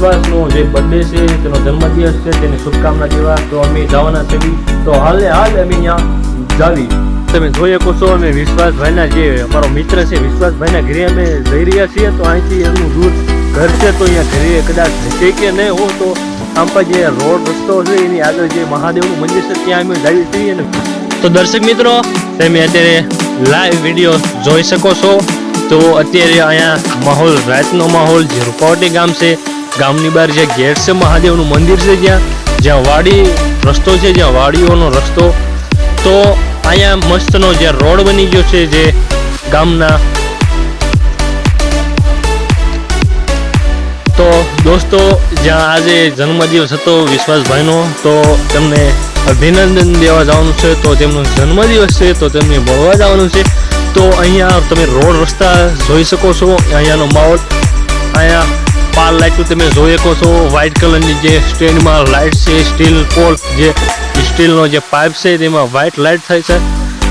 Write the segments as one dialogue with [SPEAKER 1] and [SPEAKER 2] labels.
[SPEAKER 1] વિશ્વાસનો જે બર્થડે છે, તેનો જન્મદિવસ છે, તેની શુભકામના દેવા તો અમે જવાના છે. તો હાલ અમે ત્યાં જાવી. તમે જોઈ શકો છો અમે વિશ્વાસભાઈના જે અમારો મિત્ર છે વિશ્વાસભાઈના ઘરે અમે જઈ રહ્યા છીએ. તો અહીંથી એમનું દૂર ઘર છે, તો અહીંયા ઘરે કદાચ છે કે નહીં હો તો આમ પર જે રોડ રસ્તો છે એની આગળ જે મહાદેવનું મંદિર છે ત્યાં અમે જાવી છીએ. તો દર્શક મિત્રો તમે અત્યારે લાઈવ વિડીયો જોઈ શકો છો. તો અત્યારે અહીંયા માહોલ રાતનો માહોલ જે રૂપાવટી ગામ છે, ગામની બહાર જે ગેટ છે મહાદેવનું મંદિર છે, જ્યાં વાડી રસ્તો છે, જ્યાં વાડીઓનો રસ્તો. તો અહીંયા મસ્તનો જે રોડ બની ગયો છે જે ગામના. તો દોસ્તો જ્યાં આજે જન્મદિવસ હતો વિશ્વાસભાઈનો, તો તેમને અભિનંદન દેવા જવાનું છે. તો તેમનો જન્મદિવસ છે તો તેમને મળવા જવાનું છે. તો અહીંયા તમે રોડ રસ્તા જોઈ શકો છો, અહીંયાનો માહોલ. અહીંયા પાલ લાઇટો તમે જોઈ શકો છો, વ્હાઇટ કલરની જે સ્ટેન્ડમાં લાઇટ છે, સ્ટીલ પોલ જે સ્ટીલનો જે પાઇપ છે તેમાં વ્હાઇટ લાઇટ થાય છે.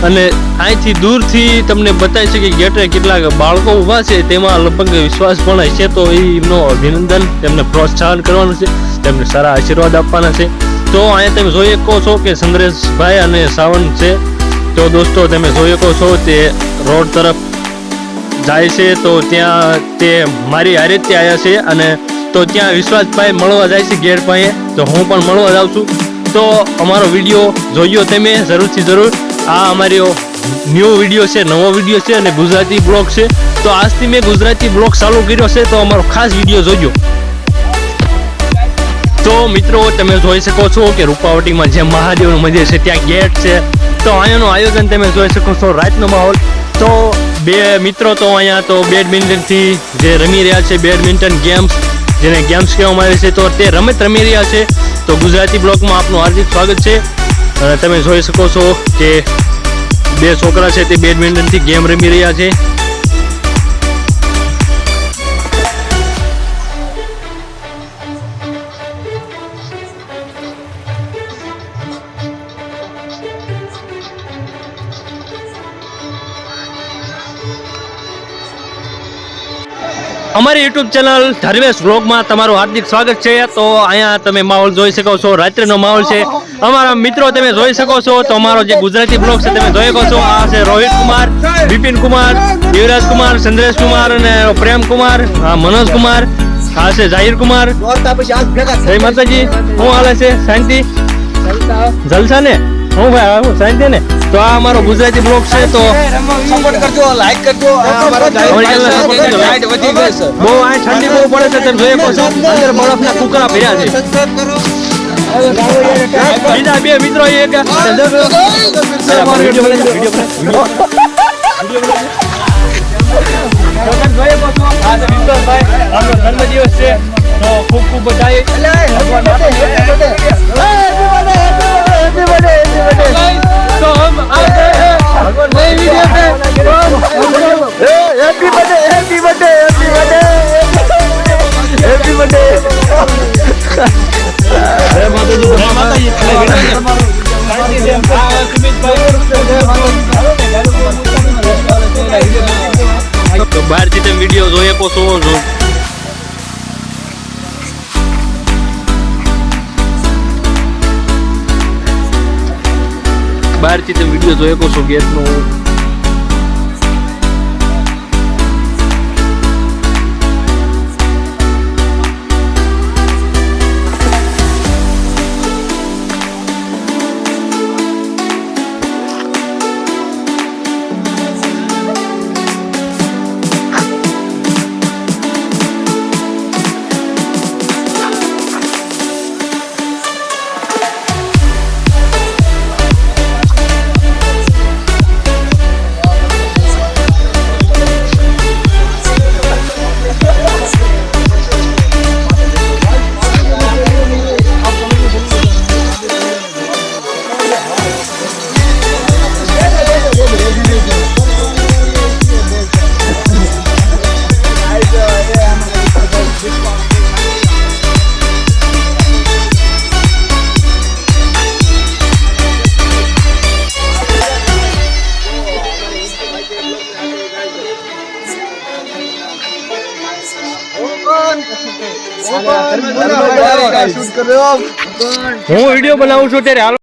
[SPEAKER 1] અને અહીંથી દૂરથી તમને બતાવે છે કે ગેટે કેટલાક બાળકો ઊભા છે, તેમાં લગભગ વિશ્વાસ પણ છે. તો એમનો અભિનંદન, તેમને પ્રોત્સાહન કરવાનું છે, તેમને સારા આશીર્વાદ આપવાના છે. તો અહીંયા તમે જોઈ શકો છો કે સંદ્રેશભાઈ અને સાવન છે. તો દોસ્તો તમે જોઈ શકો છો તે રોડ તરફ જાય છે. તો ત્યાં તે મારી હારે જ આવ્યા છે અને તો ત્યાં વિશ્વાસભાઈ મળવા જાય છે ગેટ પાસે. તો હું પણ મળવા જાઉં છું. તો અમારો વિડીયો જોયો તમે જરૂરથી જરૂર. આ અમારો ન્યૂ વિડીયો છે, નવો વિડીયો છે અને ગુજરાતી બ્લોગ છે. તો આજથી મેં ગુજરાતી બ્લોગ ચાલુ કર્યો છે, તો અમારો ખાસ વિડીયો જોજો. તો મિત્રો તમે જોઈ શકો છો કે રૂપાવટીમાં જે મહાદેવનું મંદિર છે ત્યાં ગેટ છે. તો અહીંયાનું આયોજન તમે જોઈ શકો છો, રાતનો માહોલ. તો બે મિત્રો તો અહીંયા તો બેડમિન્ટનથી જે રમી રહ્યા છે, બેડમિન્ટન ગેમ્સ જેને ગેમ્સ કહેવામાં આવે છે, તો તે રમત રમી રહ્યા છે. તો ગુજરાતી બ્લોગમાં આપનું હાર્દિક સ્વાગત છે. અને તમે જોઈ શકો છો કે બે છોકરા છે તે બેડમિન્ટનથી ગેમ રમી રહ્યા છે. અમારી યુટ્યુબ ચેનલ ધર્મેશ વ્લોગમાં તમારું હાર્દિક સ્વાગત છે. તો અહીંયા તમે માહોલ જોઈ શકો છો, રાત્રિનો માહોલ છે. અમારા મિત્રો તમે જોઈ શકો છો. તો અમારો જે ગુજરાતી બ્લોગ છે તમે જોઈ શકો છો. આ છે રોહિત કુમાર, બિપિન કુમાર, યુવરાજ કુમાર, સંદ્રેશ કુમાર અને પ્રેમ કુમાર, મનોજ કુમાર, આ છે જાહિર કુમાર. જય માતાજી. શું હાલે છે? શાંતિ? જલસા ને? હું ભાઈ શાંતિ ને? તો આ અમારો ગુજરાતી બ્લોગ છે. તો
[SPEAKER 2] સપોર્ટ કરજો, લાઈક કરજો.
[SPEAKER 1] બહુ આ ઠંડી બહુ પડે છે, તમે જોઈ શકો છો. અંદર બરફના કુકરા ભર્યા છે. બીજા બે મિત્રો એક જન્મદિવસ છે તો ખૂબ ખૂબ બધાઈ. तो हम आ गए हैं नई वीडियो पे. Happy birthday, happy birthday, happy birthday, happy birthday. जय माताजी, जय माताजी. तो બહારથી તમે વિડીયો જોઈ શકો છો. બહારથી તમે વિડીયો જોઈ શકો છો ગેટનો.
[SPEAKER 2] કરજો.
[SPEAKER 1] હું વિડીયો બનાવું છું ત્યારે હાલો